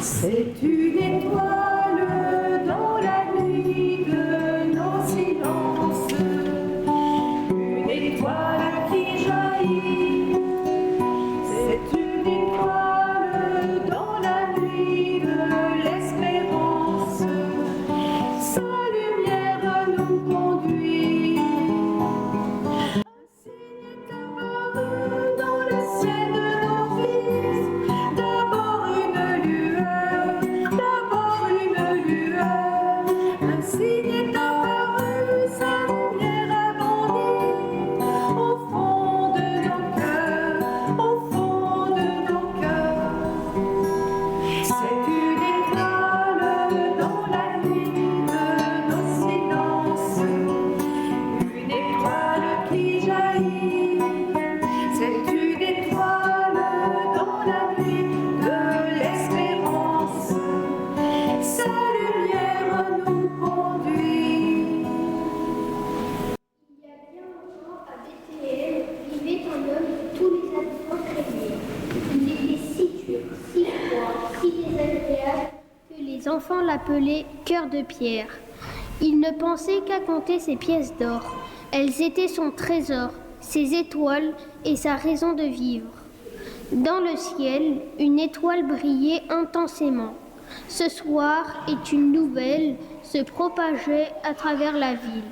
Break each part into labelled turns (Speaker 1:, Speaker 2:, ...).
Speaker 1: C'est une étoile dans la nuit de nos silences, une étoile qui jaillit. C'est une étoile dans la nuit de l'espérance, sa lumière nous conduit. Un signe est apparu dans le ciel de nos fils, d'abord une lueur, un signe est apparu, sa lumière abondie, au fond de nos cœurs, au fond de nos cœurs. C'est une étoile dans la nuit de nos silences, une étoile qui jaillit. C'est une étoile dans la nuit de l'espérance, sa lumière nous conduit.
Speaker 2: Il y a bien longtemps, à Bethléem, vivait un homme que tous les habitants craignaient. Il était si dur, si froid, si désagréable que les enfants l'appelaient Cœur de Pierre. Il ne pensait qu'à compter ses pièces d'or. Elles étaient son trésor, ses étoiles et sa raison de vivre. Dans le ciel, une étoile brillait intensément. Ce soir est une nouvelle se propageait à travers la ville.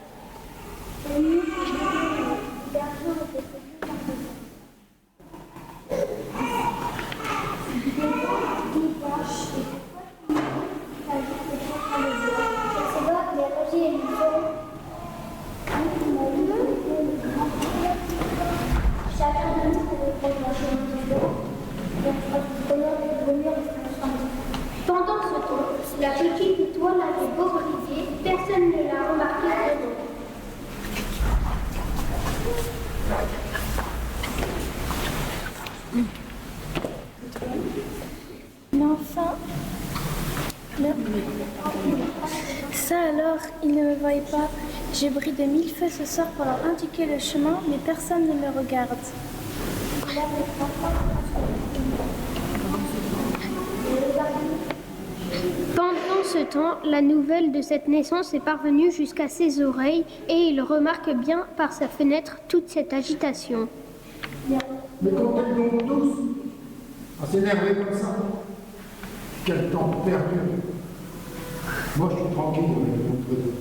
Speaker 2: Pendant ce temps, la petite étoile avait beau briller, personne ne l'a remarqué vraiment.
Speaker 3: Mais enfin, ça alors, il ne me voyait pas. Je brille de mille feux ce soir pour leur indiquer le chemin, mais personne ne me regarde.
Speaker 2: Pendant ce temps, la nouvelle de cette naissance est parvenue jusqu'à ses oreilles et il remarque bien par sa fenêtre toute cette agitation.
Speaker 4: Mais quand elles vont tous à s'énerver comme ça, quel temps perdu. Moi, je suis tranquille entre deux.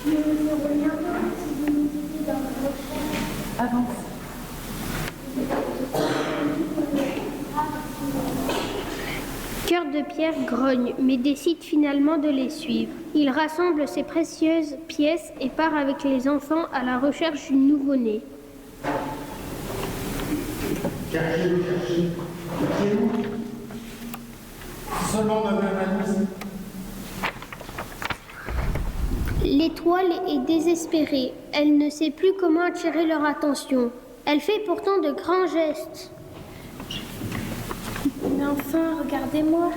Speaker 2: Je ne reviens pas si vous nous guidez dans votre recherche.
Speaker 1: Avance.
Speaker 2: Cœur de Pierre grogne, mais décide finalement de les suivre. Il rassemble ses précieuses pièces et part avec les enfants à la recherche du nouveau-né.
Speaker 4: Cherchez-vous. Seulement de même année.
Speaker 2: L'étoile est désespérée. Elle ne sait plus comment attirer leur attention. Elle fait pourtant de grands gestes.
Speaker 3: Mais enfin, regardez-moi.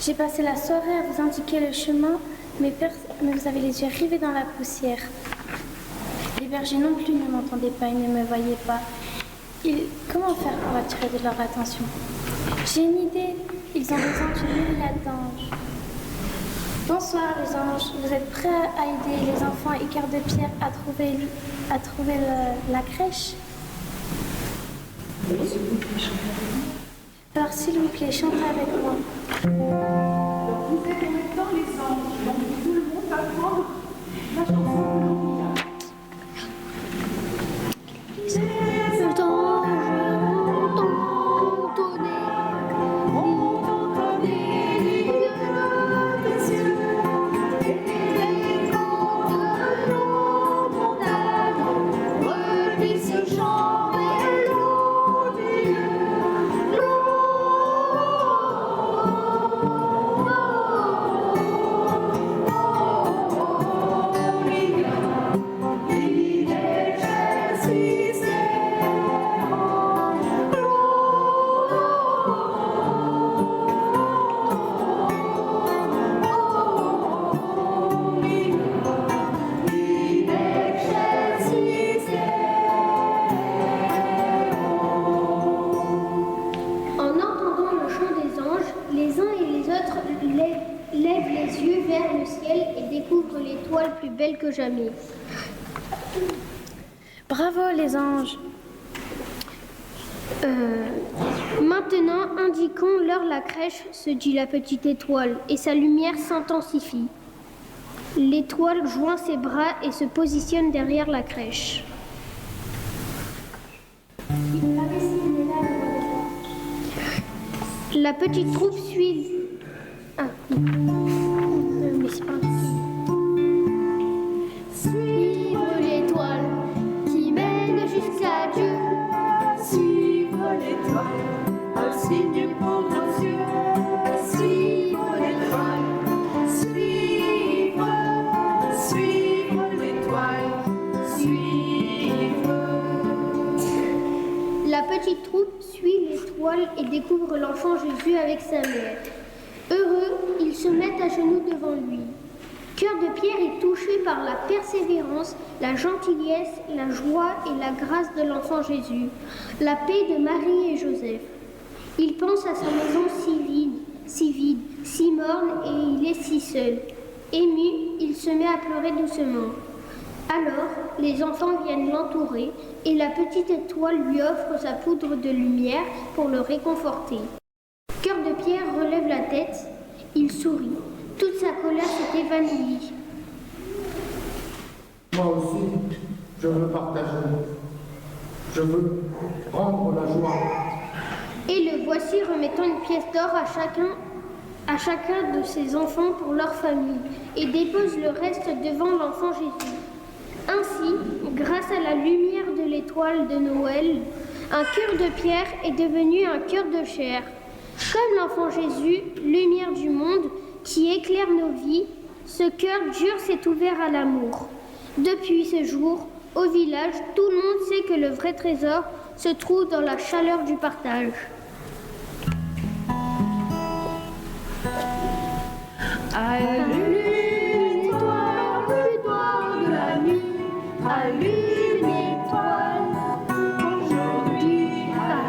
Speaker 3: J'ai passé la soirée à vous indiquer le chemin, mais vous avez les yeux rivés dans la poussière. Les bergers non plus ne m'entendaient pas, ils ne me voyaient pas. Comment faire pour attirer de leur attention? J'ai une idée, ils ont besoin d'une myriade d'anges. Bonsoir les anges, vous êtes prêts à aider les enfants et Cœur de Pierre à trouver la crèche? Alors s'il vous plaît, chantez avec moi.
Speaker 1: Vous êtes en même temps les anges, donc tout le monde va prendre la chanson colombienne.
Speaker 2: belle que jamais.
Speaker 3: Bravo les anges.
Speaker 2: Maintenant, indiquons-leur la crèche, se dit la petite étoile, et sa lumière s'intensifie. L'étoile joint ses bras et se positionne derrière la crèche. La petite troupe suit... Ah, mais c'est pas... Suivre l'étoile qui mène jusqu'à Dieu.
Speaker 1: Suivre l'étoile, un signe pour nos yeux. Suivre l'étoile, suivre l'étoile, suivre.
Speaker 2: La petite troupe suit l'étoile et découvre l'enfant Jésus avec sa mère. Heureux, ils se mettent à genoux devant lui. Cœur de Pierre est touché par la persévérance, la gentillesse, la joie et la grâce de l'enfant Jésus, la paix de Marie et Joseph. Il pense à sa maison si vide, si morne et il est si seul. Ému, il se met à pleurer doucement. Alors, les enfants viennent l'entourer et la petite étoile lui offre sa poudre de lumière pour le réconforter. Cœur de Pierre relève la tête, il sourit. Toute sa colère s'est évanouie.
Speaker 4: Moi aussi, je veux partager. Je veux rendre la joie.
Speaker 2: Et le voici remettant une pièce d'or à chacun de ses enfants pour leur famille et dépose le reste devant l'enfant Jésus. Ainsi, grâce à la lumière de l'étoile de Noël, un cœur de pierre est devenu un cœur de chair. Comme l'enfant Jésus, lumière du monde, qui éclaire nos vies, ce cœur dur s'est ouvert à l'amour. Depuis ce jour, au village, tout le monde sait que le vrai trésor se trouve dans la chaleur du partage.
Speaker 1: Allume l'étoile, l'étoile de la nuit. Allume l'étoile. Aujourd'hui,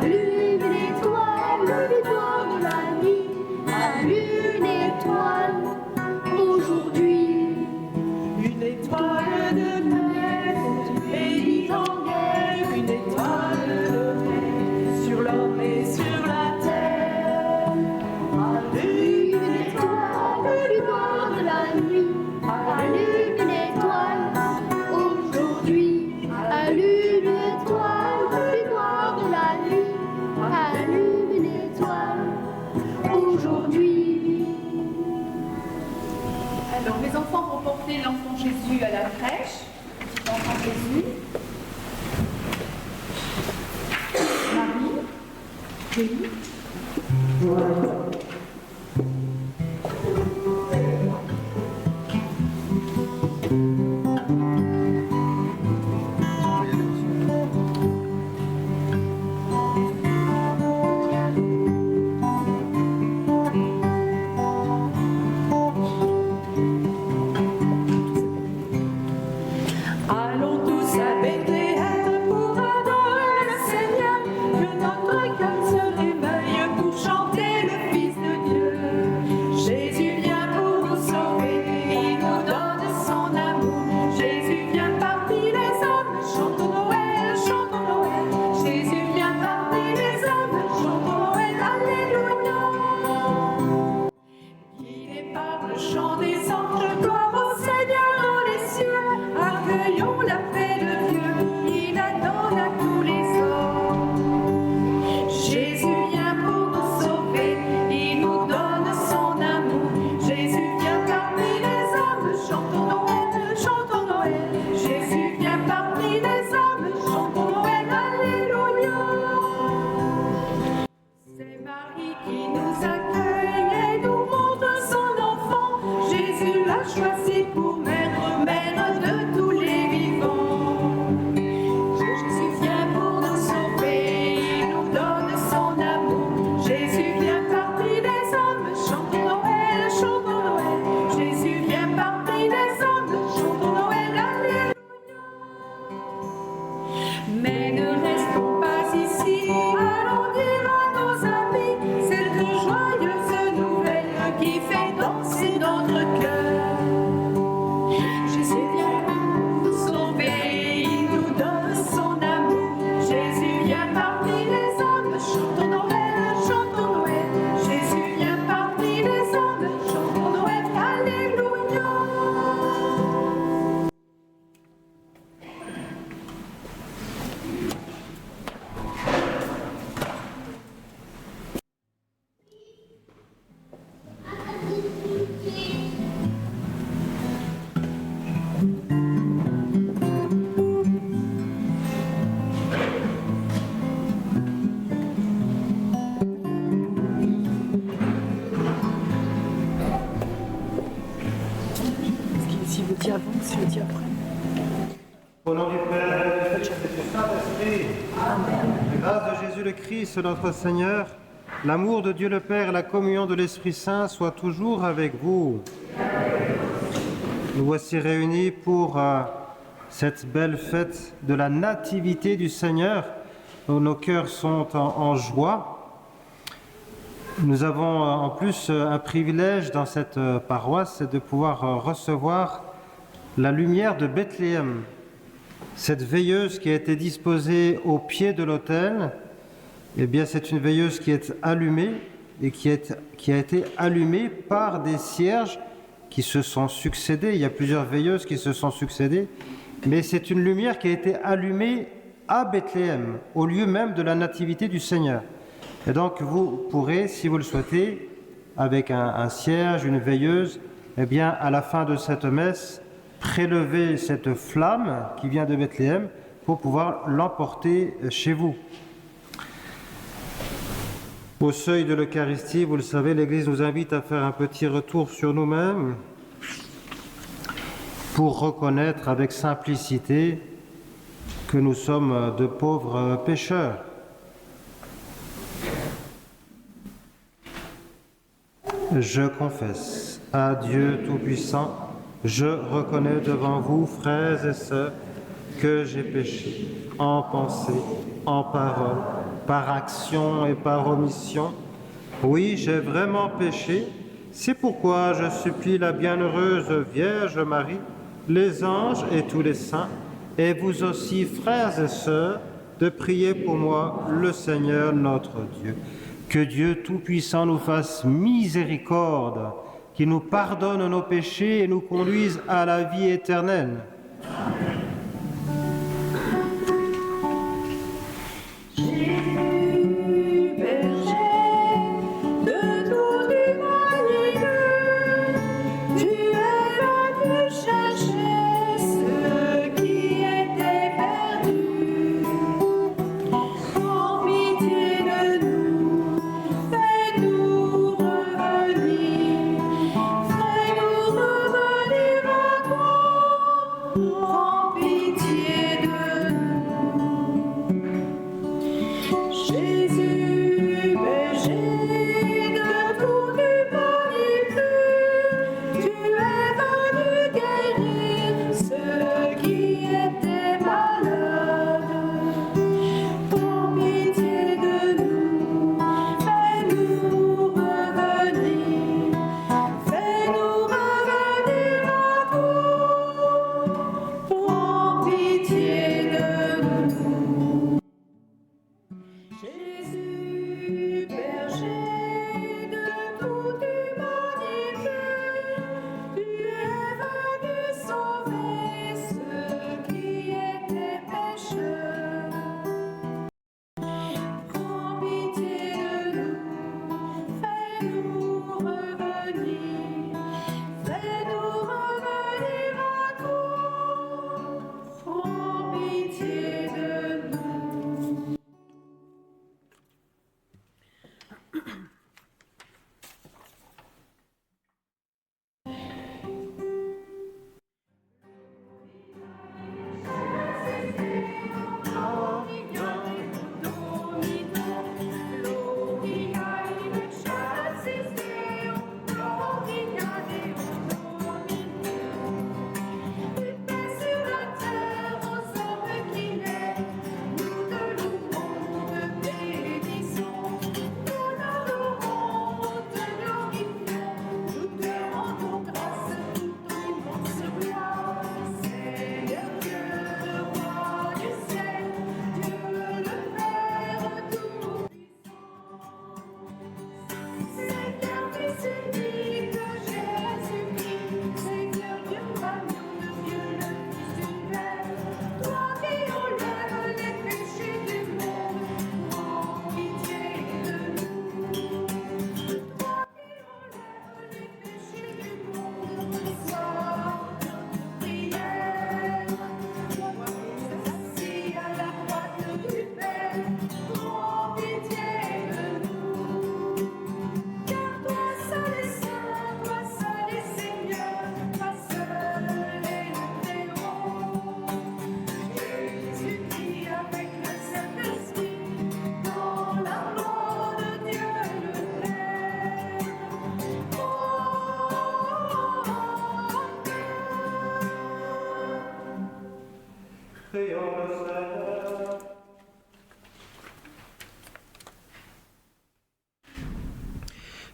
Speaker 1: allume l'étoile, l'étoile de la nuit. Allume l'étoile. Aujourd'hui, une étoile de paix, pays en guerre, une étoile de paix sur l'homme et sur la terre. Allume l'étoile, l'étoile de la nuit. Allume l'étoile. Aujourd'hui, allume l'étoile, l'étoile de la nuit. Allume l'étoile. Aujourd'hui. Alors, les enfants vont porter l'enfant Jésus à la crèche. Petit enfant Jésus. Marie. Julie. Allons tous à Bethléem pour adorer le Seigneur, que notre cœur se réveille pour chanter le Fils.
Speaker 5: dis avant, si je dis après.
Speaker 6: Au nom du Père, et du Fils et du Saint-Esprit. Amen. Grâce de Jésus le Christ, notre Seigneur, l'amour de Dieu le Père et la communion de l'Esprit Saint soient toujours avec vous. Nous voici réunis pour cette belle fête de la Nativité du Seigneur, où nos cœurs sont en joie. Nous avons en plus un privilège dans cette paroisse, c'est de pouvoir recevoir la lumière de Bethléem. Cette veilleuse qui a été disposée au pied de l'autel, eh bien c'est une veilleuse qui est allumée et qui a été allumée par des cierges qui se sont succédés. Il y a plusieurs veilleuses qui se sont succédées, mais c'est une lumière qui a été allumée à Bethléem, au lieu même de la nativité du Seigneur. Et donc vous pourrez, si vous le souhaitez, avec un cierge, une veilleuse, eh bien à la fin de cette messe, prélever cette flamme qui vient de Bethléem pour pouvoir l'emporter chez vous. Au seuil de l'Eucharistie, vous le savez, l'Église nous invite à faire un petit retour sur nous-mêmes pour reconnaître avec simplicité que nous sommes de pauvres pécheurs. Je confesse à Dieu Tout-Puissant, je reconnais devant vous, frères et sœurs, que j'ai péché en pensée, en parole, par action et par omission. Oui, j'ai vraiment péché. C'est pourquoi je supplie la bienheureuse Vierge Marie, les anges et tous les saints, et vous aussi, frères et sœurs, de prier pour moi, le Seigneur notre Dieu. Que Dieu Tout-Puissant nous fasse miséricorde, qu'il nous pardonne nos péchés et nous conduise à la vie éternelle.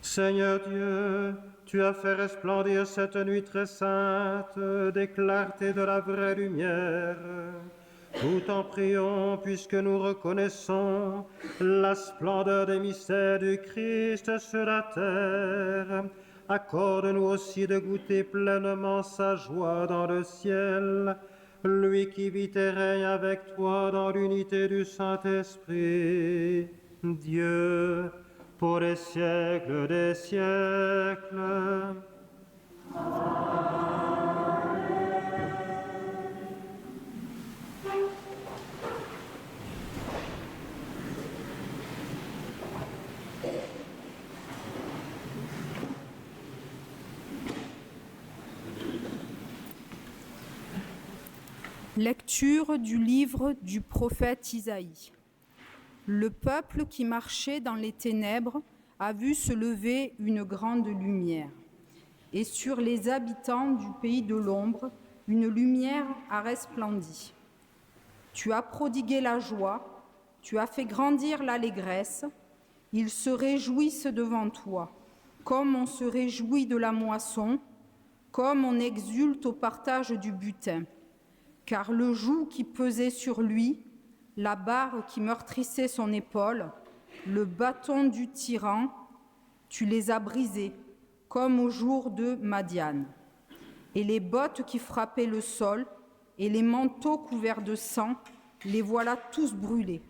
Speaker 6: Seigneur Dieu, tu as fait resplendir cette nuit très sainte des clartés de la vraie lumière. Nous t'en prions, puisque nous reconnaissons la splendeur des mystères du Christ sur la terre. Accorde-nous aussi de goûter pleinement sa joie dans le ciel, lui qui vit et règne avec toi dans l'unité du Saint-Esprit, Dieu, pour les siècles des siècles.
Speaker 5: Lecture du livre du prophète Isaïe. Le peuple qui marchait dans les ténèbres a vu se lever une grande lumière. Et sur les habitants du pays de l'ombre, une lumière a resplendi. Tu as prodigué la joie, tu as fait grandir l'allégresse. Ils se réjouissent devant toi, comme on se réjouit de la moisson, comme on exulte au partage du butin. Car le joug qui pesait sur lui, la barre qui meurtrissait son épaule, le bâton du tyran, tu les as brisés, comme au jour de Madian. Et les bottes qui frappaient le sol, et les manteaux couverts de sang, les voilà tous brûlés.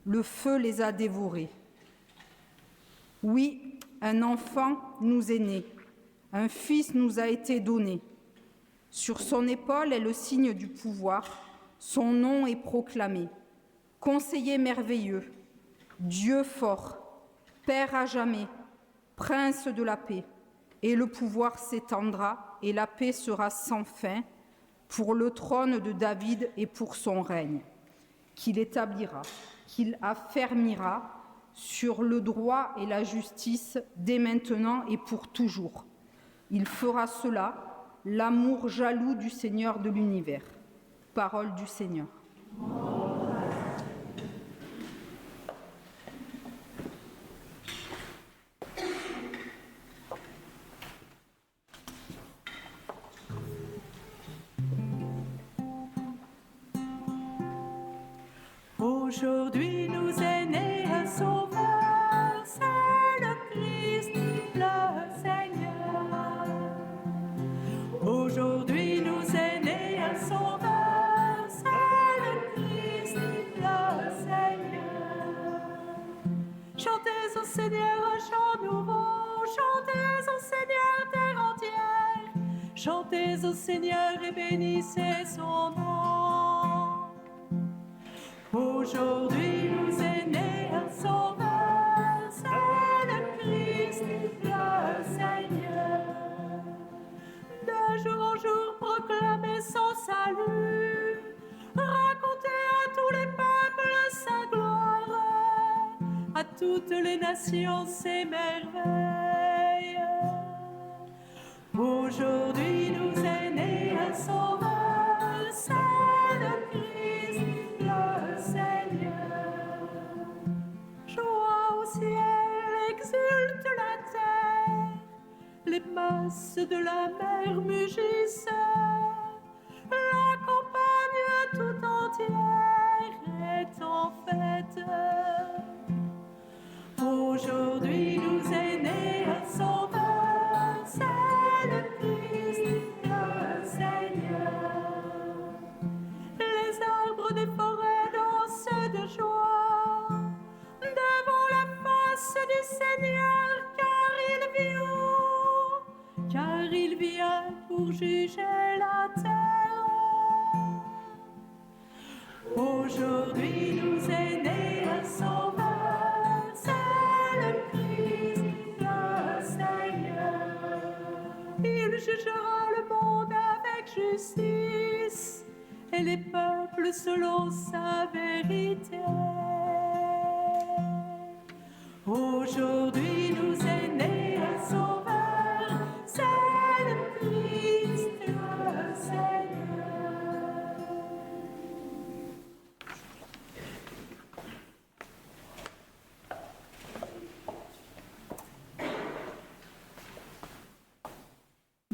Speaker 5: Le feu les a dévorés. Oui, un enfant nous est né, un fils nous a été donné. Sur son épaule est le signe du pouvoir, son nom est proclamé. Conseiller merveilleux, Dieu fort, Père à jamais, Prince de la paix. Et le pouvoir s'étendra et la paix sera sans fin pour le trône de David et pour son règne, qu'il établira, qu'il affermira sur le droit et la justice dès maintenant et pour toujours. Il fera cela, l'amour jaloux du Seigneur de l'univers. Parole du Seigneur.
Speaker 1: Aujourd'hui nous est né un sauveur, c'est le Christ, le Seigneur. Aujourd'hui nous est né un sauveur, c'est le Christ, le Seigneur. Chantez au Seigneur un chant nouveau, chantez au Seigneur terre entière, chantez au Seigneur et bénissez son nom. Aujourd'hui nous est né un sauveur, c'est le Christ, le Seigneur. De jour en jour proclamez son salut, racontez à tous les peuples sa gloire, à toutes les nations ses merveilles. Aujourd'hui nous est né un sauveur, c'est le Christ, le Seigneur. Joie au ciel, exulte la terre, les masses de la mer mugissent, la campagne tout entière est en fête. Aujourd'hui nous est né un sauveur, c'est le Christ, le Seigneur. Les arbres des forêts dansent de joie devant la face du Seigneur, car il vient pour juger la terre. Aujourd'hui nous est né un sauveur, c'est le Christ, le Seigneur. Il jugera le monde avec justice et les peuples selon sa vérité. Aujourd'hui nous est né un sauveur, c'est le Christ, le Seigneur.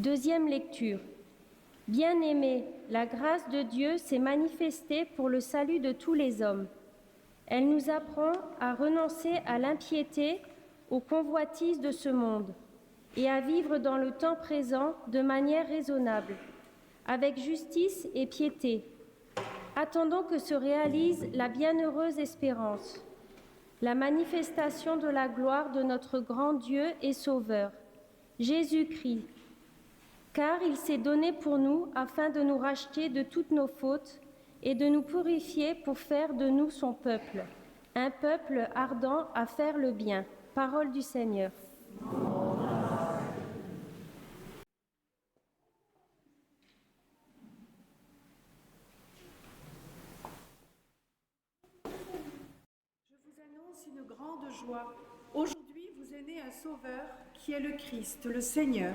Speaker 7: Deuxième lecture. Bien-aimés, la grâce de Dieu s'est manifestée pour le salut de tous les hommes. Elle nous apprend à renoncer à l'impiété, aux convoitises de ce monde, et à vivre dans le temps présent de manière raisonnable, avec justice et piété. Attendons que se réalise la bienheureuse espérance, la manifestation de la gloire de notre grand Dieu et Sauveur, Jésus-Christ, car il s'est donné pour nous afin de nous racheter de toutes nos fautes et de nous purifier pour faire de nous son peuple, un peuple ardent à faire le bien. Parole du Seigneur.
Speaker 1: Je vous annonce une grande joie. Aujourd'hui, vous est né un Sauveur qui est le Christ, le Seigneur.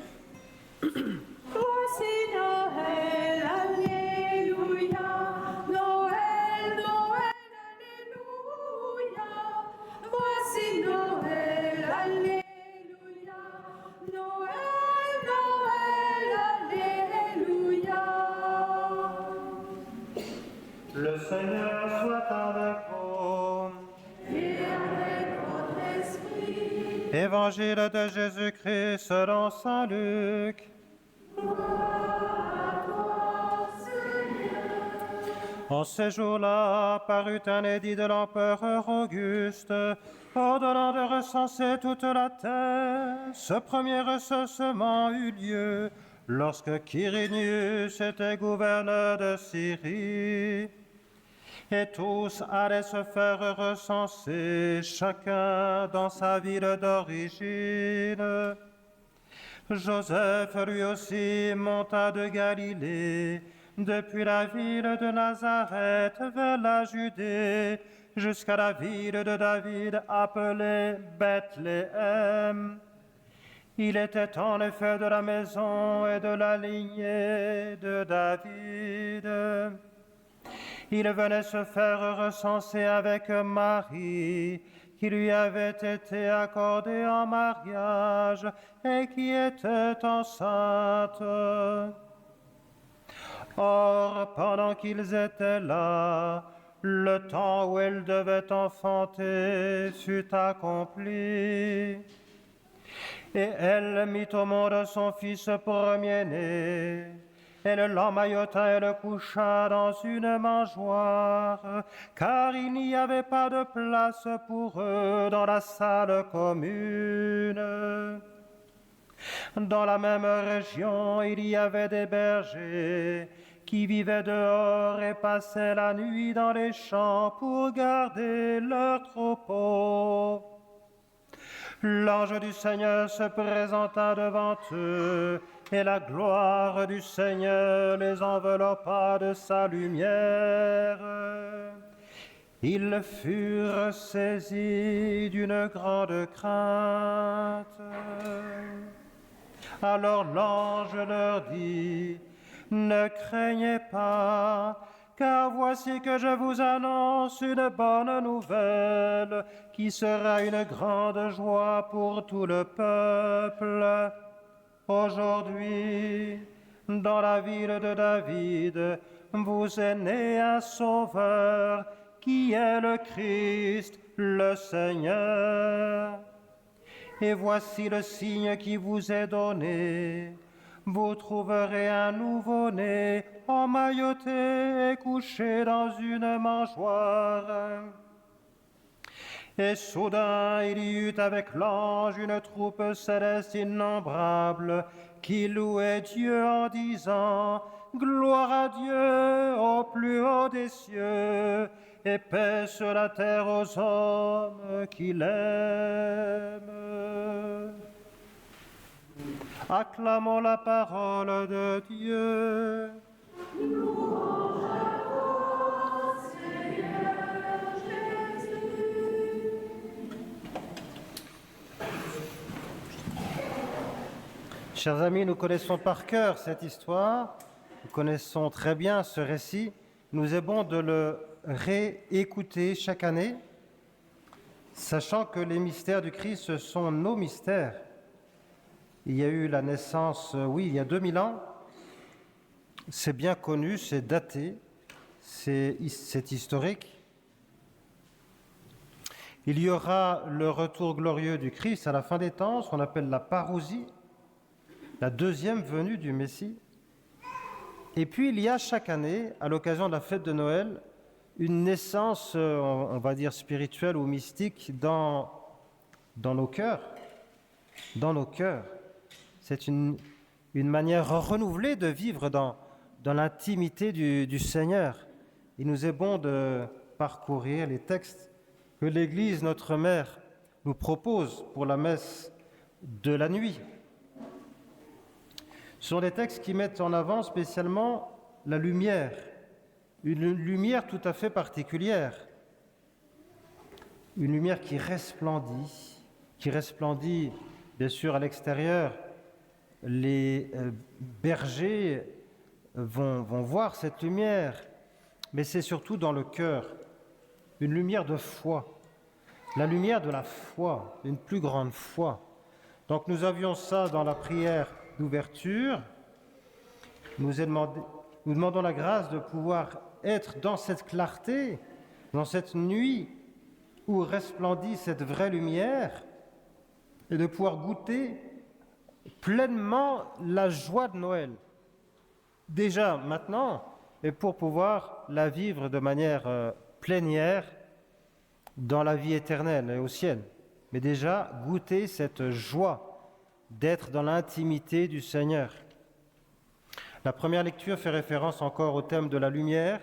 Speaker 1: Voici Noël, Alléluia. Noël, Noël, Alléluia. Voici Noël, Alléluia. Noël, Noël, Alléluia.
Speaker 6: Le Seigneur soit avec vous.
Speaker 1: Et avec votre esprit.
Speaker 6: Évangile de Jésus-Christ selon saint Luc. En ces jours-là, parut un édit de l'empereur Auguste, ordonnant de recenser toute la terre. Ce premier recensement eut lieu lorsque Quirinius était gouverneur de Syrie. Et tous allaient se faire recenser, chacun dans sa ville d'origine. Joseph, lui aussi, monta de Galilée, depuis la ville de Nazareth vers la Judée, jusqu'à la ville de David appelée Bethléem. Il était en effet de la maison et de la lignée de David. Il venait se faire recenser avec Marie, qui lui avait été accordée en mariage et qui était enceinte. Or, pendant qu'ils étaient là, le temps où elle devait enfanter fut accompli. Et elle mit au monde son fils premier-né. Elle l'emmaillota et le coucha dans une mangeoire, car il n'y avait pas de place pour eux dans la salle commune. Dans la même région, il y avait des bergers qui vivaient dehors et passaient la nuit dans les champs pour garder leurs troupeaux. L'ange du Seigneur se présenta devant eux, et la gloire du Seigneur les enveloppa de sa lumière. Ils furent saisis d'une grande crainte. Alors l'ange leur dit: ne craignez pas, car voici que je vous annonce une bonne nouvelle, qui sera une grande joie pour tout le peuple. Aujourd'hui, dans la ville de David, vous est né un Sauveur, qui est le Christ, le Seigneur. Et voici le signe qui vous est donné. Vous trouverez un nouveau-né emmailloté et couché dans une mangeoire. Et soudain, il y eut avec l'ange une troupe céleste innombrable qui louait Dieu en disant: gloire à Dieu au plus haut des cieux, et paix sur la terre aux hommes qui l'aiment. Acclamons la parole de Dieu. Chers amis, nous connaissons par cœur cette histoire, nous connaissons très bien ce récit. Il nous est bon de le réécouter chaque année, sachant que les mystères du Christ sont nos mystères. il y a eu la naissance, oui, il y a 2000 ans. C'est bien connu, c'est daté, c'est historique. Il y aura le retour glorieux du Christ à la fin des temps, ce qu'on appelle la parousie, la deuxième venue du Messie. Et puis il y a chaque année, à l'occasion de la fête de Noël, une naissance, on va dire spirituelle ou mystique, dans nos cœurs. Dans nos cœurs. C'est une manière renouvelée de vivre dans l'intimité du Seigneur. Il nous est bon de parcourir les textes que l'Église, notre mère, nous propose pour la messe de la nuit. Ce sont des textes qui mettent en avant spécialement la lumière, une lumière tout à fait particulière, une lumière qui resplendit bien sûr à l'extérieur. Les bergers vont voir cette lumière, mais c'est surtout dans le cœur, une lumière de foi, la lumière de la foi, une plus grande foi. Donc nous avions ça dans la prière d'ouverture. Nous demandons la grâce de pouvoir être dans cette clarté, dans cette nuit où resplendit cette vraie lumière, et de pouvoir goûter pleinement la joie de Noël, déjà maintenant, et pour pouvoir la vivre de manière plénière dans la vie éternelle et au ciel. Mais déjà goûter cette joie d'être dans l'intimité du Seigneur. La première lecture fait référence encore au thème de la lumière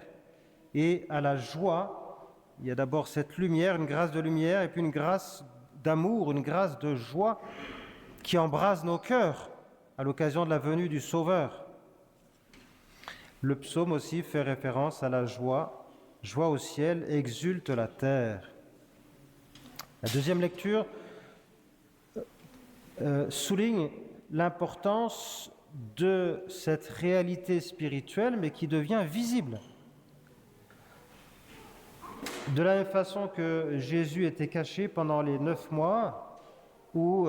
Speaker 6: et à la joie. Il y a d'abord cette lumière, une grâce de lumière, et puis une grâce d'amour, une grâce de joie qui embrase nos cœurs à l'occasion de la venue du Sauveur. Le psaume aussi fait référence à la joie. Joie au ciel, exulte la terre. La deuxième lecture souligne l'importance de cette réalité spirituelle, mais qui devient visible. De la même façon que Jésus était caché pendant les 9 mois, où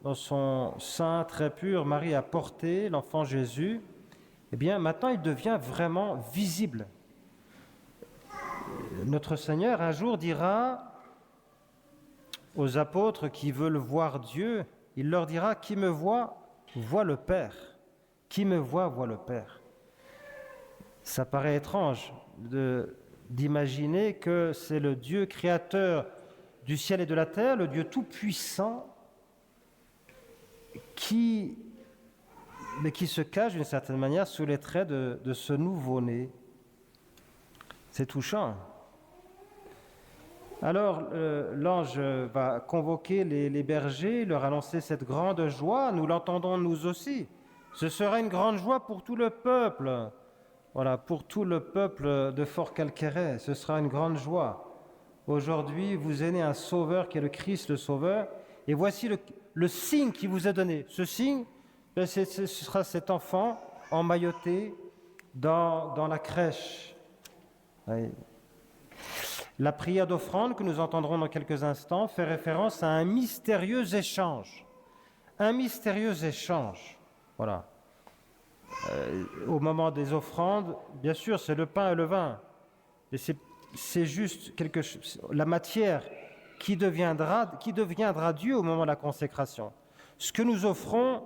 Speaker 6: dans son sein très pur, Marie a porté l'enfant Jésus, eh bien maintenant il devient vraiment visible. Notre Seigneur un jour dira aux apôtres qui veulent voir Dieu, il leur dira « Qui me voit, voit le Père. Qui me voit, voit le Père. » Ça paraît étrange d'imaginer que c'est le Dieu créateur du ciel et de la terre, le Dieu tout-puissant, qui se cache d'une certaine manière sous les traits de ce nouveau-né. C'est touchant. Alors l'ange va convoquer les bergers, leur annoncer cette grande joie. Nous l'entendons nous aussi. Ce sera une grande joie pour tout le peuple. Voilà, pour tout le peuple de Fort-Calqueret, ce sera une grande joie. Aujourd'hui, vous est né un sauveur qui est le Christ, le Sauveur. Et voici le signe qui vous est donné. Ce signe, ce sera cet enfant emmailloté dans la crèche. Oui. La prière d'offrande que nous entendrons dans quelques instants fait référence à un mystérieux échange. Un mystérieux échange. Voilà. Au moment des offrandes, bien sûr, c'est le pain et le vin. Et c'est juste la matière qui deviendra Dieu au moment de la consécration. Ce que nous offrons,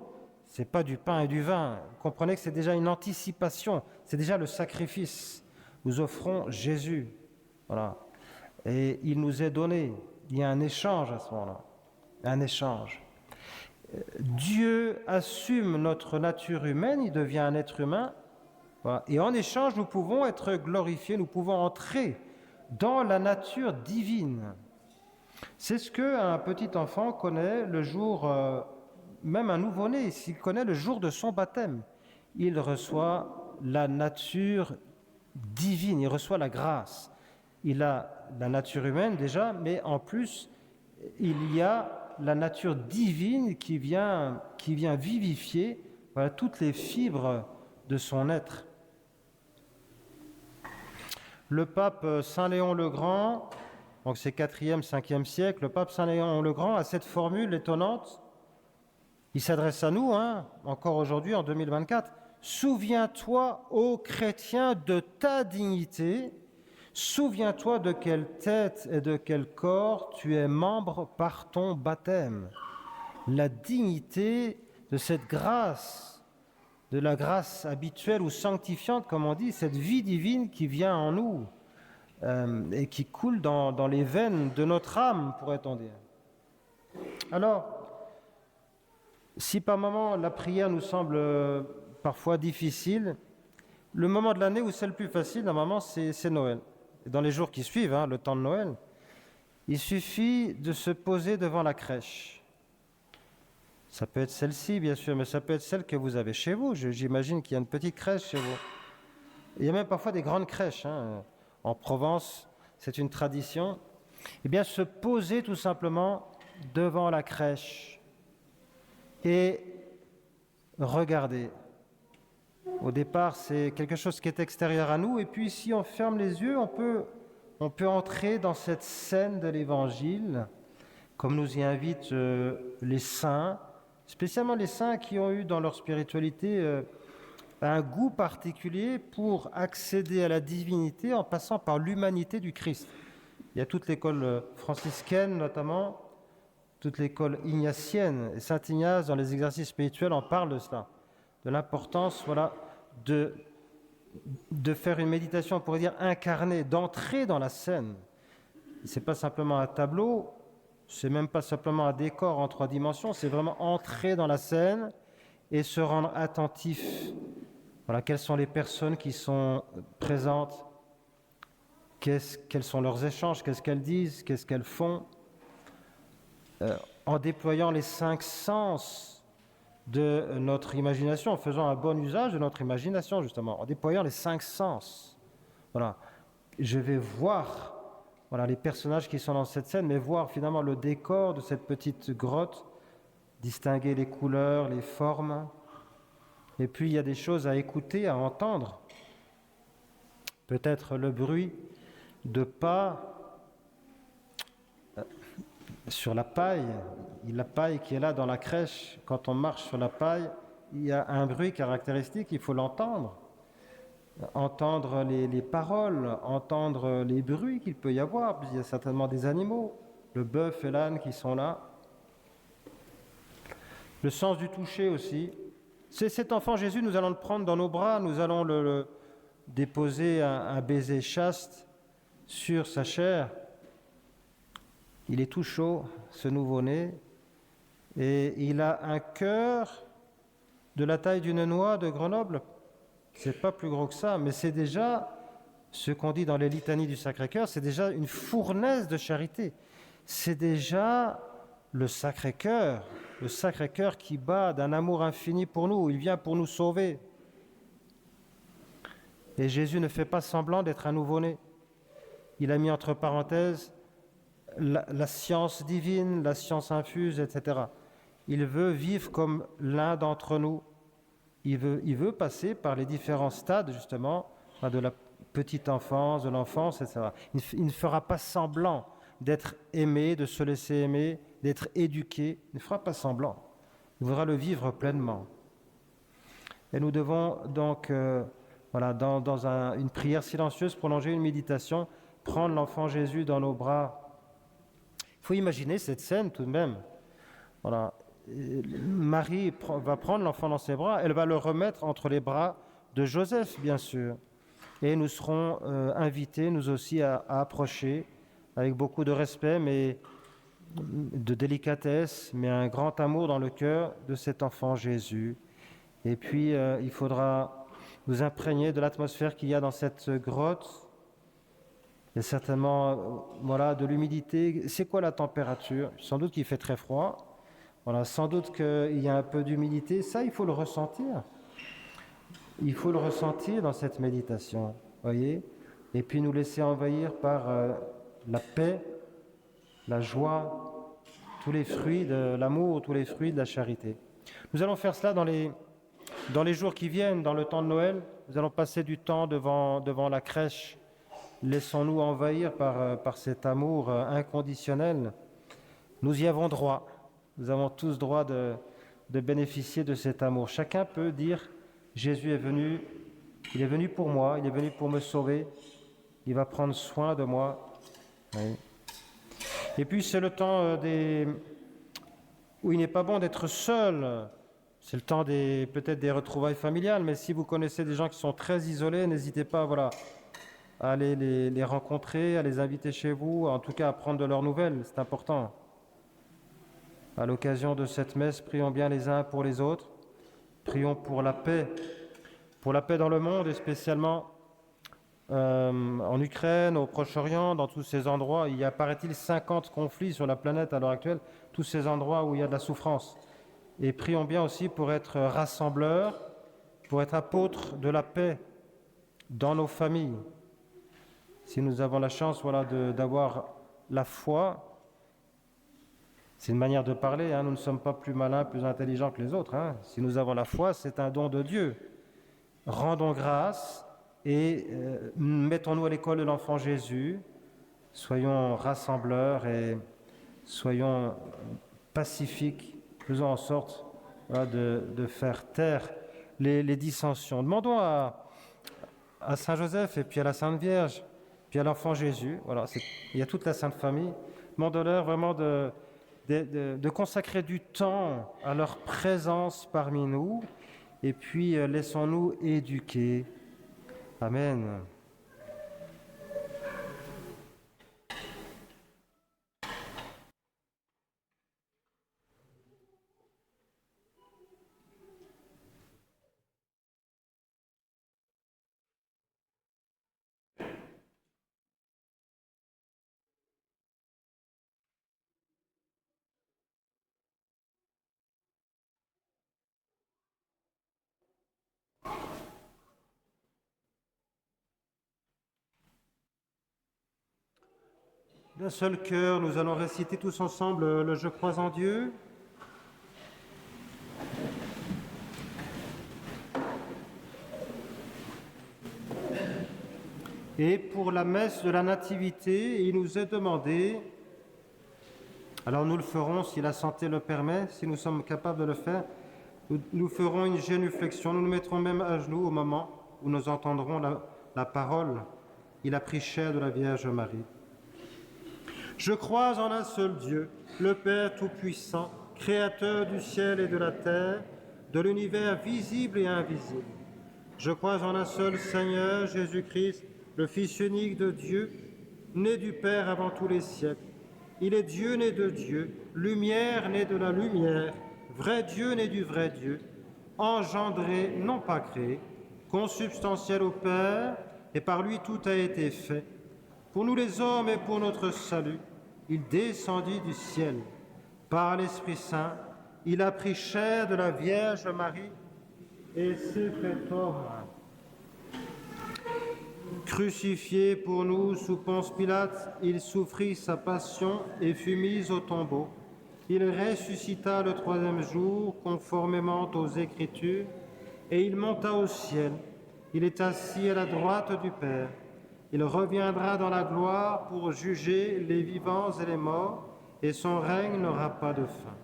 Speaker 6: ce n'est pas du pain et du vin. Vous comprenez que c'est déjà une anticipation, c'est déjà le sacrifice. Nous offrons Jésus. Voilà. Et il nous est donné. Il y a un échange à ce moment-là. Un échange. Dieu assume notre nature humaine, il devient un être humain. Voilà. Et en échange, nous pouvons être glorifiés, nous pouvons entrer dans la nature divine. C'est ce qu'un petit enfant connaît le jour, même un nouveau-né, s'il connaît le jour de son baptême. Il reçoit la nature divine, il reçoit la grâce. Il a la nature humaine déjà, mais en plus, il y a la nature divine qui vient vivifier toutes les fibres de son être. Le pape Saint Léon le Grand, donc c'est 4e, 5e siècle, le pape Saint Léon le Grand a cette formule étonnante. Il s'adresse à nous, encore aujourd'hui, en 2024. Souviens-toi, ô chrétien, de ta dignité. Souviens-toi de quelle tête et de quel corps tu es membre par ton baptême. La dignité de cette grâce, de la grâce habituelle ou sanctifiante, comme on dit, cette vie divine qui vient en nous et qui coule dans les veines de notre âme, pourrait-on dire. Alors, si par moments la prière nous semble parfois difficile, le moment de l'année où c'est le plus facile, normalement, c'est Noël. Et dans les jours qui suivent, le temps de Noël, il suffit de se poser devant la crèche. Ça peut être celle-ci, bien sûr, mais ça peut être celle que vous avez chez vous. J'imagine qu'il y a une petite crèche chez vous. Il y a même parfois des grandes crèches. En Provence, c'est une tradition. Eh bien, se poser tout simplement devant la crèche et regarder. Au départ, c'est quelque chose qui est extérieur à nous, et puis si on ferme les yeux, on peut entrer dans cette scène de l'Évangile, comme nous y invitent les saints, spécialement les saints qui ont eu dans leur spiritualité un goût particulier pour accéder à la divinité en passant par l'humanité du Christ. Il y a toute l'école franciscaine notamment, toute l'école ignatienne, et saint Ignace dans les exercices spirituels en parle de cela, de l'importance de faire une méditation, on pourrait dire incarnée, d'entrer dans la scène. Ce n'est pas simplement un tableau, ce n'est même pas simplement un décor en 3 dimensions, c'est vraiment entrer dans la scène et se rendre attentif. Voilà, quelles sont les personnes qui sont présentes, quels sont leurs échanges, qu'est-ce qu'elles disent, qu'est-ce qu'elles font, en déployant les 5 sens de notre imagination, en faisant un bon usage de notre imagination, justement, en déployant les 5 sens. Voilà, je vais voir les personnages qui sont dans cette scène, mais voir finalement le décor de cette petite grotte, distinguer les couleurs, les formes. Et puis il y a des choses à écouter, à entendre. Peut-être le bruit de pas sur la paille. La paille qui est là dans la crèche, quand on marche sur la paille, il y a un bruit caractéristique, il faut l'entendre. Entendre les paroles, entendre les bruits qu'il peut y avoir. Il y a certainement des animaux, le bœuf et l'âne qui sont là. Le sens du toucher aussi. C'est cet enfant Jésus, nous allons le prendre dans nos bras, nous allons le déposer un baiser chaste sur sa chair. Il est tout chaud, ce nouveau-né, et il a un cœur de la taille d'une noix de Grenoble. C'est pas plus gros que ça, mais c'est déjà, ce qu'on dit dans les litanies du Sacré-Cœur, c'est déjà une fournaise de charité. C'est déjà le Sacré-Cœur qui bat d'un amour infini pour nous. Il vient pour nous sauver. Et Jésus ne fait pas semblant d'être un nouveau-né. Il a mis entre parenthèses la science divine, la science infuse, etc. Il veut vivre comme l'un d'entre nous. Il veut passer par les différents stades, justement, de la petite enfance, de l'enfance, etc. Il ne fera pas semblant d'être aimé, de se laisser aimer, d'être éduqué. Il ne fera pas semblant. Il voudra le vivre pleinement. Et nous devons donc, dans une prière silencieuse, prolonger une méditation, prendre l'enfant Jésus dans nos bras. Il faut imaginer cette scène tout de même. Voilà. Marie va prendre l'enfant dans ses bras, elle va le remettre entre les bras de Joseph, bien sûr. Et nous serons invités, nous aussi, à approcher avec beaucoup de respect, mais de délicatesse, mais un grand amour dans le cœur de cet enfant Jésus. Et puis, il faudra nous imprégner de l'atmosphère qu'il y a dans cette grotte. Il y a certainement de l'humidité. C'est quoi la température? Sans doute qu'il fait très froid. Sans doute qu'il y a un peu d'humidité. Ça, il faut le ressentir. Il faut le ressentir dans cette méditation, voyez. Et puis nous laisser envahir par la paix, la joie, tous les fruits de l'amour, tous les fruits de la charité. Nous allons faire cela dans les jours qui viennent, dans le temps de Noël. Nous allons passer du temps devant la crèche. Laissons-nous envahir par cet amour inconditionnel. Nous y avons droit. Nous avons tous droit de de bénéficier de cet amour. Chacun peut dire, Jésus est venu, il est venu pour moi, il est venu pour me sauver, il va prendre soin de moi. Oui. Et puis c'est le temps où il n'est pas bon d'être seul. C'est le temps peut-être des retrouvailles familiales, mais si vous connaissez des gens qui sont très isolés, n'hésitez pas à aller les rencontrer, à les inviter chez vous, en tout cas à prendre de leurs nouvelles, c'est important. À l'occasion de cette messe, prions bien les uns pour les autres, prions pour la paix dans le monde et spécialement en Ukraine, au Proche-Orient, dans tous ces endroits. Il y a, paraît-il, 50 conflits sur la planète à l'heure actuelle, tous ces endroits où il y a de la souffrance. Et prions bien aussi pour être rassembleurs, pour être apôtres de la paix dans nos familles. Si nous avons la chance d'avoir la foi, c'est une manière de parler, nous ne sommes pas plus malins, plus intelligents que les autres. Si nous avons la foi, c'est un don de Dieu. Rendons grâce et mettons-nous à l'école de l'enfant Jésus. Soyons rassembleurs et soyons pacifiques. Faisons en sorte de faire taire les dissensions. Demandons à Saint Joseph et puis à la Sainte Vierge, puis à l'enfant Jésus. Il y a toute la Sainte Famille. Demandons-leur vraiment de consacrer du temps à leur présence parmi nous et puis laissons-nous éduquer. Amen. D'un seul cœur, nous allons réciter tous ensemble le « Je crois en Dieu ». Et pour la messe de la Nativité, il nous est demandé, alors nous le ferons si la santé le permet, si nous sommes capables de le faire, nous ferons une génuflexion, nous nous mettrons même à genoux au moment où nous entendrons la parole. Il a pris chair de la Vierge Marie. Je crois en un seul Dieu, le Père Tout-Puissant, Créateur du ciel et de la terre, de l'univers visible et invisible. Je crois en un seul Seigneur, Jésus-Christ, le Fils unique de Dieu, né du Père avant tous les siècles. Il est Dieu né de Dieu, lumière né de la lumière, vrai Dieu né du vrai Dieu, engendré, non pas créé, consubstantiel au Père, et par lui tout a été fait. Pour nous les hommes et pour notre salut, il descendit du ciel. Par l'Esprit Saint, il a pris chair de la Vierge Marie et s'est fait homme. Crucifié pour nous sous Ponce Pilate, il souffrit sa passion et fut mis au tombeau. Il ressuscita le troisième jour, conformément aux Écritures, et il monta au ciel. Il est assis à la droite du Père. Il reviendra dans la gloire pour juger les vivants et les morts, et son règne n'aura pas de fin.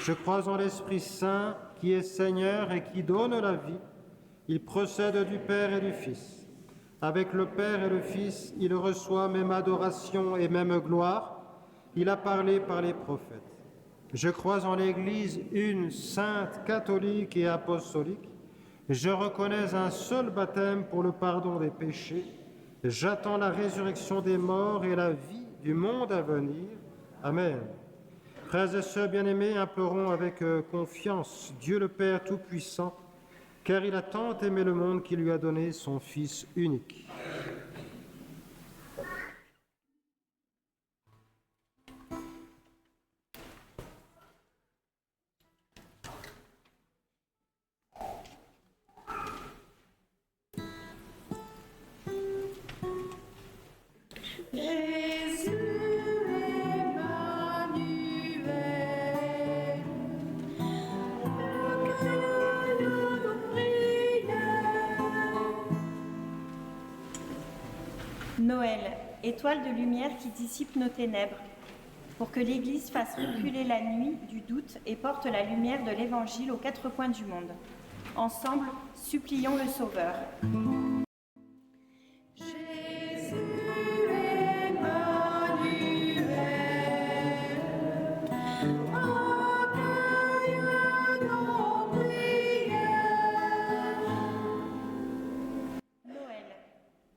Speaker 6: Je crois en l'Esprit Saint, qui est Seigneur et qui donne la vie. Il procède du Père et du Fils. Avec le Père et le Fils, il reçoit même adoration et même gloire. Il a parlé par les prophètes. Je crois en l'Église une, sainte, catholique et apostolique. Je reconnais un seul baptême pour le pardon des péchés. J'attends la résurrection des morts et la vie du monde à venir. Amen. Frères et sœurs bien-aimés, implorons avec confiance Dieu le Père Tout-Puissant, car il a tant aimé le monde qu'il lui a donné son Fils unique.
Speaker 1: Jésus Emmanuel, recueille nos prières.
Speaker 8: Noël, étoile de lumière qui dissipe nos ténèbres. pour que l'Église fasse reculer la nuit du doute et porte la lumière de l'Évangile aux quatre coins du monde. Ensemble, supplions le Sauveur.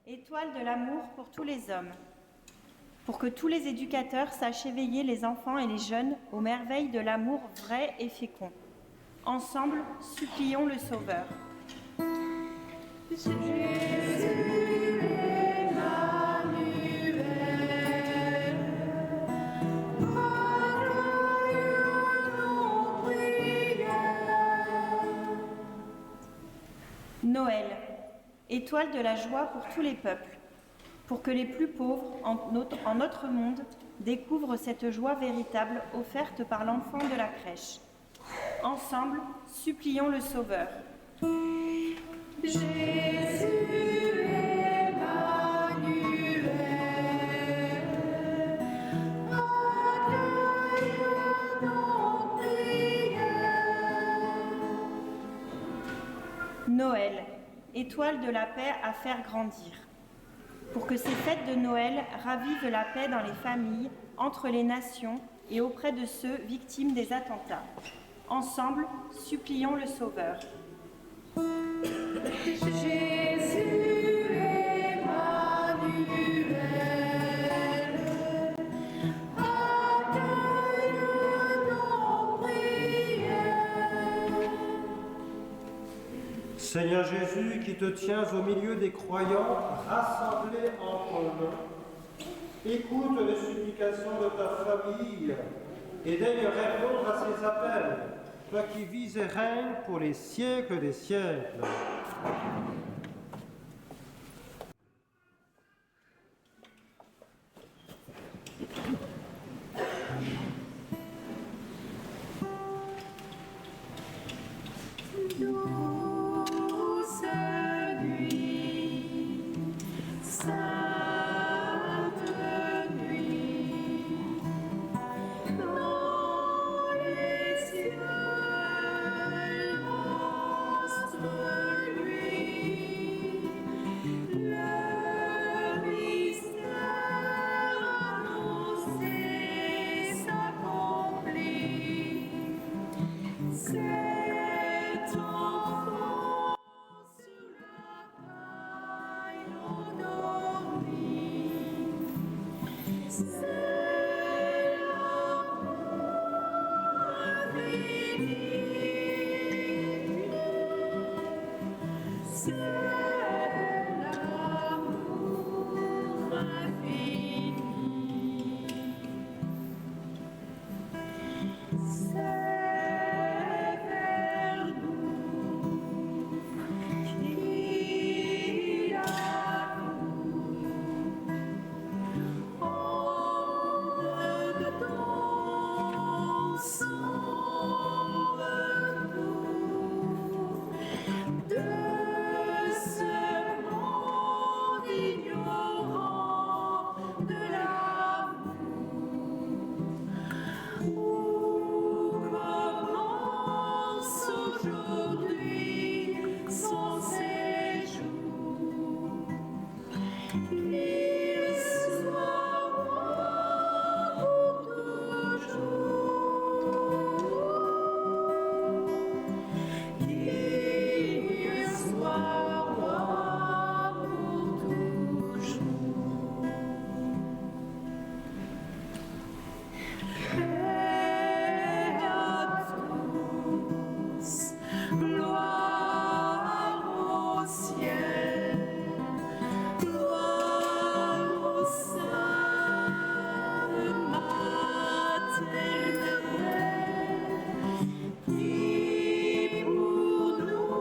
Speaker 8: Étoile de l'amour pour tous les hommes, pour que tous les éducateurs sachent éveiller les enfants et les jeunes aux merveilles de l'amour vrai et fécond. Ensemble, supplions le Sauveur. Noël, étoile de la joie pour tous les peuples, pour que les plus pauvres en notre monde découvrent cette joie véritable offerte par l'enfant de la crèche. Ensemble, supplions le Sauveur.
Speaker 1: Jésus Emmanuel, accueille nos prières.
Speaker 8: Noël, étoile de la paix à faire grandir, pour que ces fêtes de Noël ravivent la paix dans les familles, entre les nations et auprès de ceux victimes des attentats. Ensemble, supplions le Sauveur.
Speaker 1: Jésus Emmanuel, accueille nos prières.
Speaker 6: Seigneur Jésus, qui te tiens au milieu des croyants rassemblés en commun, écoute les supplications de ta famille et daigne répondre à ses appels, toi qui vis et règnes pour les siècles des siècles.
Speaker 1: Douce nuit, sainte nuit, dans les cieux, l'astre luit, le mystère annoncé s'accomplit. Cet enfant sur la paille endormi, c'est l'amour infini, c'est l'amour infini. C'est vers nous qu'il accourt, homme de ton sang retour, de ce monde ignorant de l'amour. Où commence aujourd'hui son séjour? Qu'il soit roi pour toujours. Qu'il soit roi pour toujours. Paix à tous, gloire au ciel, gloire au sein maternel, qui pour nous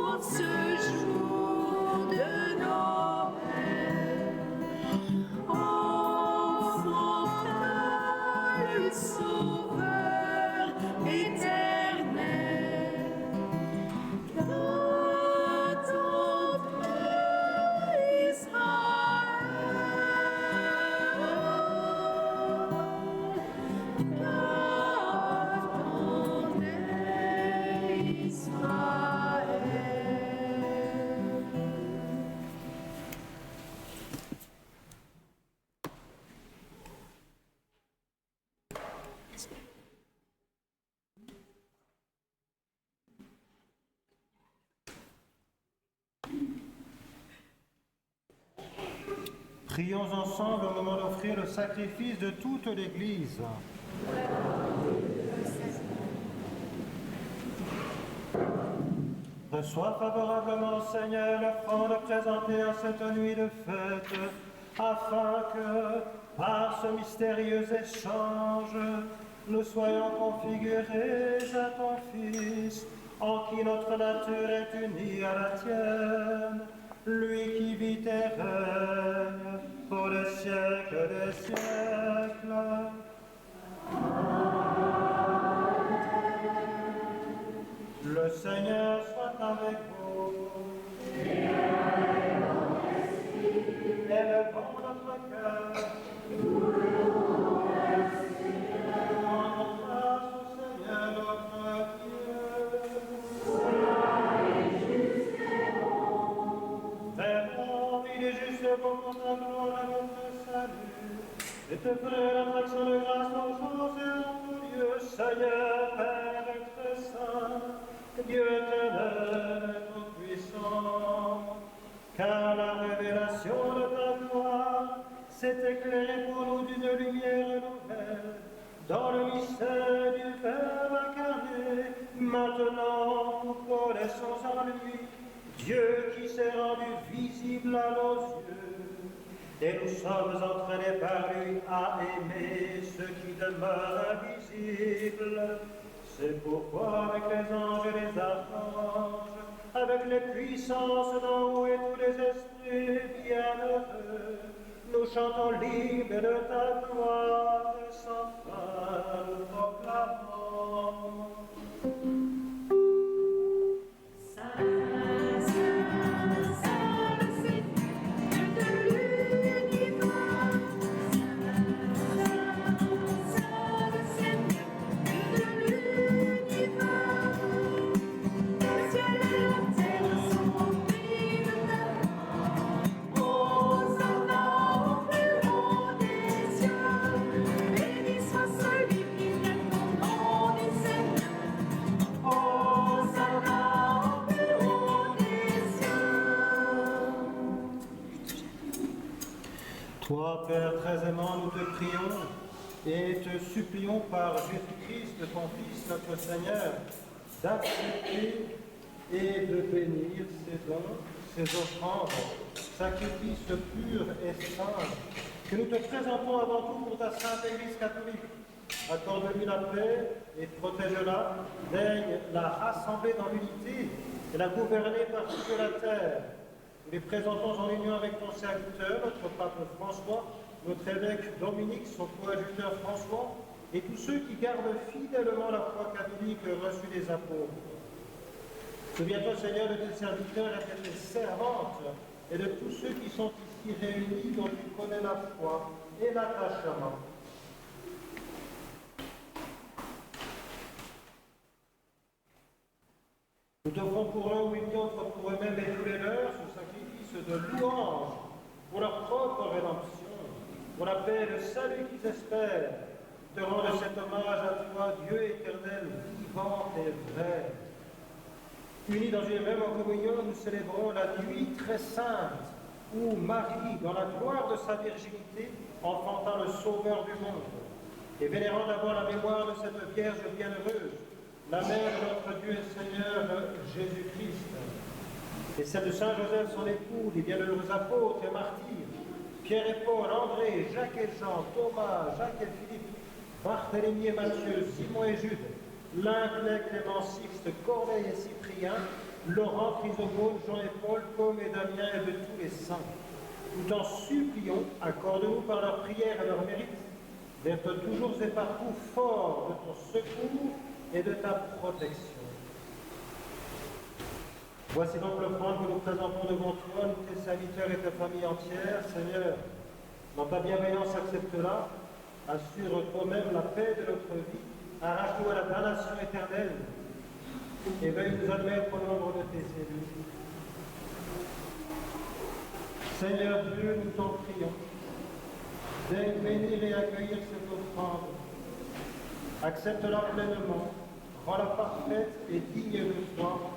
Speaker 1: en ce jour de Noël enfanta le Sauveur éternel, qu'attendait Israël.
Speaker 6: Prions ensemble au moment d'offrir le sacrifice de toute l'Église. Reçois favorablement, Seigneur, l'offrande présentée à cette nuit de fête, afin que, par ce mystérieux échange, nous soyons configurés à ton Fils, en qui notre nature est unie à la tienne, lui qui vit et règne pour le siècle des siècles. Le Seigneur soit avec vous. Élevons notre cœur. Rendons grâce au Seigneur notre Dieu. Père bon, il est juste et bon pour ta gloire et notre salut. Et te ferai l'attraction de grâce aux jours et en tout lieu, Seigneur, Père très saint, Dieu éternel et tout-puissant. Car la révélation de ta gloire s'est éclairée pour nous d'une lumière nouvelle, dans le mystère du Verbe incarné. Maintenant, nous connaissons en lui Dieu qui s'est rendu visible à nos yeux. Et nous sommes entraînés par lui à aimer ce qui demeure invisible. C'est pourquoi avec les anges et les archanges, avec les puissances d'en haut et tous les esprits bienheureux, nous chantons l'hymne de ta gloire et sans fin nous proclamons. Toi, Père très aimant, nous te prions et te supplions par Jésus-Christ, ton Fils, notre Seigneur, d'accepter et de bénir ces dons, ces offrandes, sacrifices purs et saints, que nous te présentons avant tout pour ta sainte Église catholique. Accorde-lui la paix et protège-la, daigne la rassembler dans l'unité et la gouverner par toute la terre. Nous les présentons en union avec ton serviteur, notre pape François, notre évêque Dominique, son coadjuteur François, et tous ceux qui gardent fidèlement la foi catholique reçue des apôtres. Souviens-toi, Seigneur, de tes serviteurs et de tes servantes, et de tous ceux qui sont ici réunis, dont tu connais la foi et l'attachement. Nous t'offrons pour eux, oui, d'autres pour eux-mêmes et tous les leurs, ce sacrifice de louange pour leur propre rédemption, pour la paix et le salut qu'ils espèrent. Te rendre cet hommage à toi, Dieu éternel, vivant et vrai. Unis dans une même communion, nous célébrons la nuit très sainte, où Marie, dans la gloire de sa virginité, enfanta le Sauveur du monde. Et vénérant d'abord la mémoire de cette Vierge bienheureuse, la mère de notre Dieu et Seigneur Jésus-Christ, et celle de Saint Joseph, son époux, les bienheureux apôtres et martyrs, Pierre et Paul, André, Jacques et Jean, Thomas, Jacques et Philippe, Barthélemy et Matthieu, Simon et Jude, Lindley, Clément, Sixte, Corneille et Cyprien, Laurent, Chrysomone, Jean et Paul, Côme et Damien et de tous les saints. Nous t'en supplions, accorde-nous par leur prière et leur mérite, d'être toujours et partout forts de ton secours et de ta protection. Voici donc l'offrande que nous présentons devant toi, nous tes serviteurs et ta famille entière. Seigneur, dans ta bienveillance, accepte-la, assure toi-même la paix de notre vie, arrache-nous à la damnation éternelle, et veuille nous admettre au nombre de tes élus. Seigneur Dieu, nous t'en prions, daigne bénir et accueillir cette offrande. Accepte-la pleinement, rends-la parfaite et digne de toi,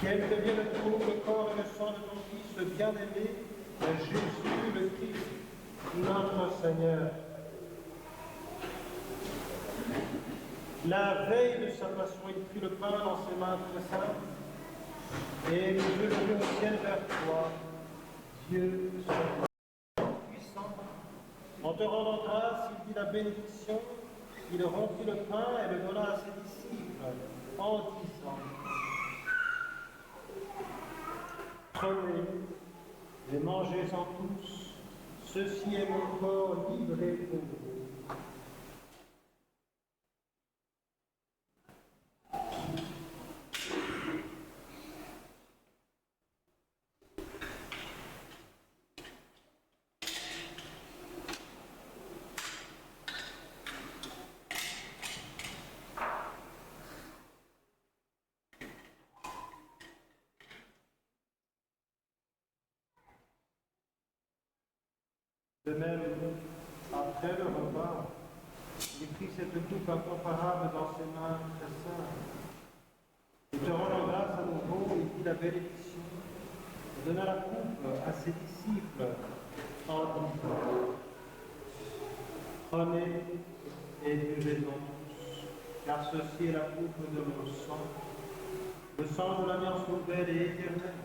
Speaker 6: qu'elle devienne pour nous le corps et le sang de ton Fils bien-aimé, de Jésus le Christ, notre Seigneur. La veille de sa passion, il prit le pain dans ses mains très saintes, et les yeux levés au ciel vers toi, Dieu puissant. En te rendant grâce, il dit la bénédiction, il rompit le pain et le donna à ses disciples, en disant: Prenez et mangez-en tous, ceci est mon corps livré pour vous. De même, après le repas, il prit cette coupe incomparable dans ses mains très saintes. Et te rendant grâce à nouveau, il dit la bénédiction, et donna la coupe à ses disciples en disant: Prenez et buvez-en tous, car ceci est la coupe de mon sang, le sang de l'alliance nouvelle et éternelle,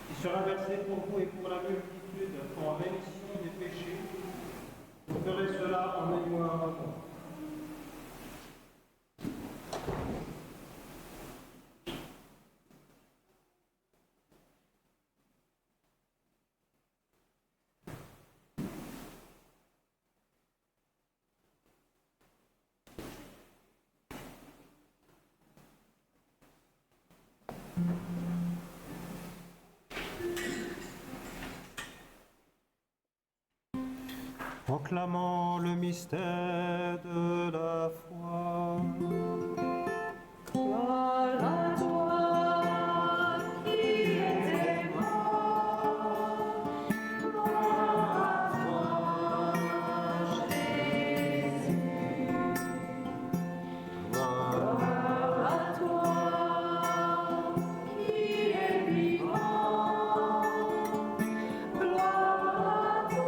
Speaker 6: qui sera versé pour vous et pour la multitude en rémission des péchés. Vous ferez cela en mémoire de moi. Proclamant le mystère de la foi.
Speaker 1: Gloire à toi qui étais mort, gloire à toi, Jésus. Gloire à toi qui es vivant, gloire à toi.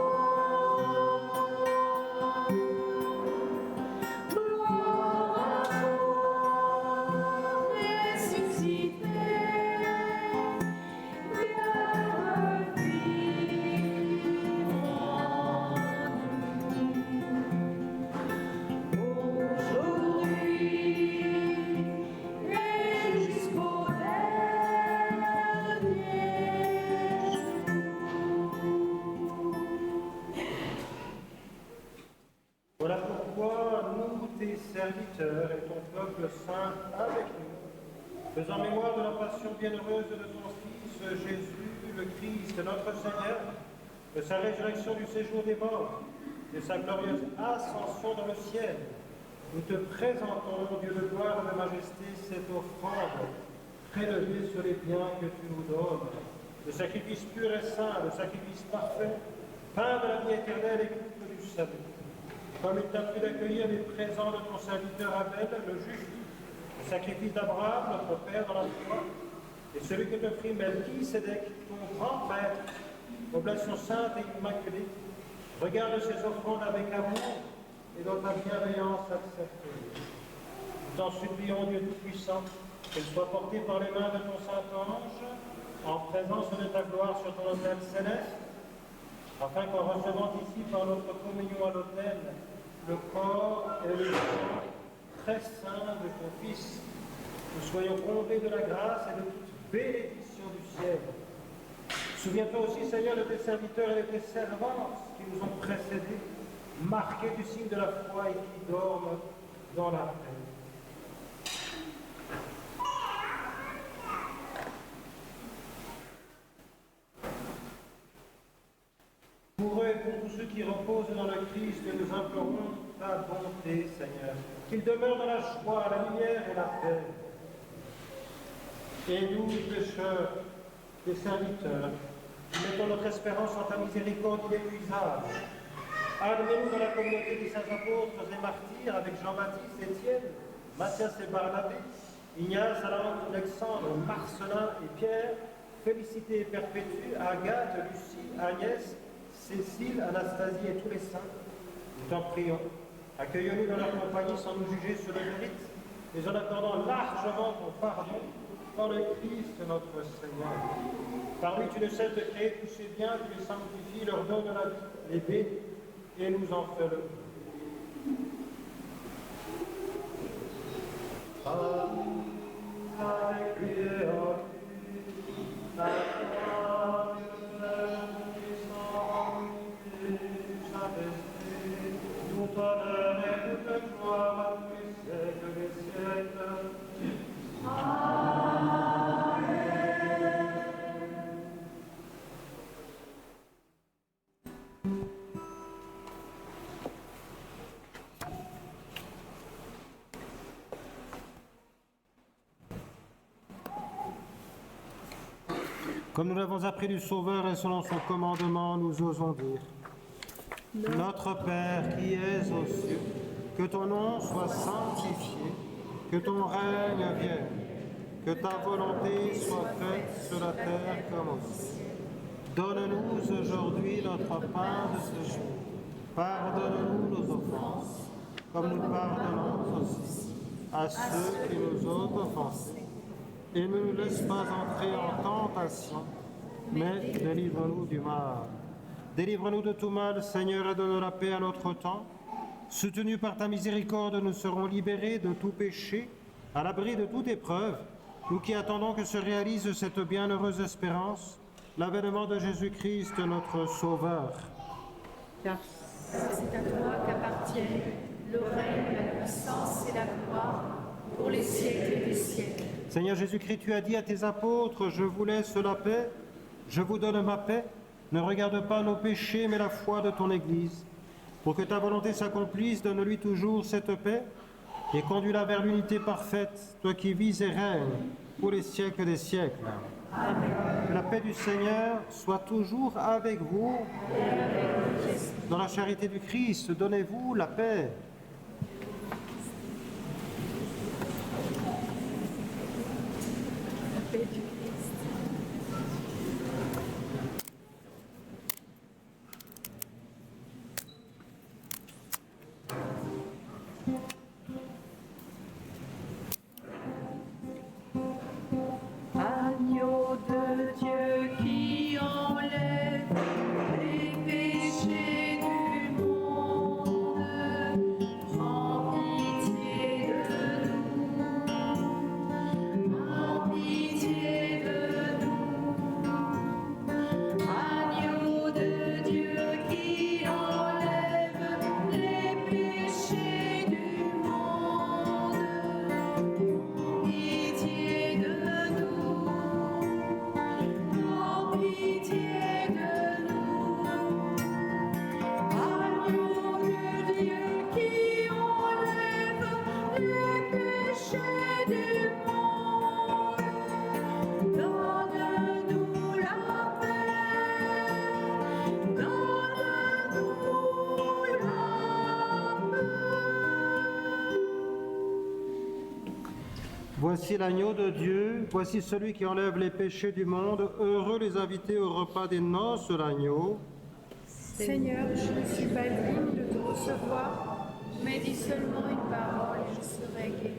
Speaker 6: Voilà pourquoi nous, tes serviteurs et ton peuple saint avec nous, faisant mémoire de la passion bienheureuse de ton Fils Jésus le Christ, notre Seigneur, de sa résurrection du séjour des morts, de sa glorieuse ascension dans le ciel, nous te présentons, Dieu de gloire et de majesté, cette offrande prélevée sur les biens que tu nous donnes, le sacrifice pur et saint, le sacrifice parfait, pain de la vie éternelle et coupe du salut. Comme il t'a plu d'accueillir les présents de ton serviteur Abel, le juste, le sacrifice d'Abraham, notre Père dans la foi, et celui que t'offrit Melchisédek, ton grand prêtre, oblation sainte et immaculée, regarde ces offrandes avec amour et dans ta bienveillance acceptée. Nous t'en supplions, Dieu Tout-Puissant, qu'elles soient portées par les mains de ton Saint-Ange, en présence de ta gloire sur ton autel céleste, afin qu'en recevant ici par notre communion à l'autel le corps et le sang très saint de ton Fils, nous soyons comblés de la grâce et de toute bénédiction du ciel. Souviens-toi aussi, Seigneur, de tes serviteurs et de tes servantes qui nous ont précédés, marqués du signe de la foi et qui dorment dans la paix. Pour eux et pour tous ceux qui reposent dans le Christ, nous implorons ta bonté, Seigneur, qu'ils demeurent dans la joie, la lumière et la paix. Et nous, pécheurs, tes serviteurs, nous mettons notre espérance en ta miséricorde inépuisable. Admets-nous dans la communauté des saints apôtres et martyrs avec Jean-Baptiste, Étienne, Matthias et Barnabé, Ignace, Alain, Alexandre, Marcelin et Pierre, Félicité et Perpétue, Agathe, Lucie, Agnès, Cécile, Anastasie et tous les saints, nous t'en prions. Accueille-nous dans leur compagnie sans nous juger sur le mérite, mais en accordant largement ton pardon par le Christ notre Seigneur. Par lui, tu ne cesses de créer tous ces biens, tu les sanctifies, leur donnes la vie, les bénis et nous en fais le avec lui et en lui, la gloire du Père puissant, du Saint-Esprit, tout honneur et toute gloire à tous les siècles des siècles. Comme nous l'avons appris du Sauveur et selon son commandement, nous osons dire: Notre Père qui es aux cieux, que ton nom soit sanctifié, que ton règne vienne, que ta volonté soit faite sur la terre comme au ciel. Donne-nous aujourd'hui notre pain de ce jour. Pardonne-nous nos offenses, comme nous pardonnons aussi à ceux qui nous ont offensés. Et ne nous laisse pas entrer en tentation, mais délivre-nous du mal. Délivre-nous de tout mal, Seigneur, et donne la paix à notre temps. Soutenus par ta miséricorde, nous serons libérés de tout péché, à l'abri de toute épreuve, nous qui attendons que se réalise cette bienheureuse espérance, l'avènement de Jésus-Christ, notre Sauveur.
Speaker 1: Car c'est à toi qu'appartiennent le règne, la puissance et la gloire pour les siècles des siècles.
Speaker 6: Seigneur Jésus-Christ, tu as dit à tes apôtres: je vous laisse la paix, je vous donne ma paix. Ne regarde pas nos péchés, mais la foi de ton Église. Pour que ta volonté s'accomplisse, donne-lui toujours cette paix et conduis-la vers l'unité parfaite, toi qui vis et règnes pour les siècles des siècles. Amen. Que la paix du Seigneur soit toujours avec vous. Dans la charité du Christ, donnez-vous la paix.
Speaker 1: Agneau de Dieu qui enlève les péchés du monde, prends pitié de nous, prends pitié de nous. Agneau de Dieu qui enlève les péchés du monde, prends pitié de nous. Pitié de nous, agneau de Dieu qui enlève les péchés du monde, donne-nous la paix, donne-nous la paix.
Speaker 6: Voici l'agneau de Dieu, voici celui qui enlève les péchés du monde. Heureux les invités au repas des noces de l'agneau.
Speaker 1: Seigneur, je ne suis pas digne de te recevoir, mais dis seulement une parole et je serai guéri.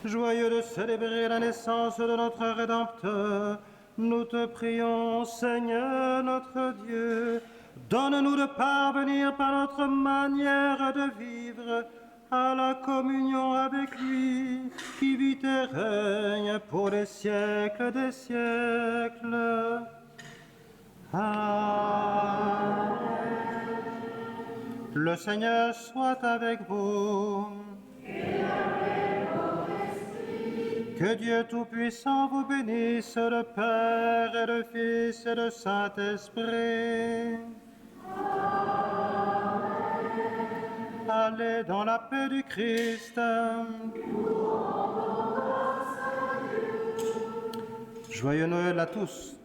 Speaker 6: Joyeux de célébrer la naissance de notre Rédempteur, nous te prions, Seigneur notre Dieu, donne-nous de parvenir par notre manière de vivre à la communion avec lui, qui vit et règne pour les siècles des siècles. Amen. Le Seigneur soit avec vous. Que Dieu Tout-Puissant vous bénisse, le Père et le Fils et le Saint-Esprit. Allez dans la paix du Christ. Joyeux Noël à tous.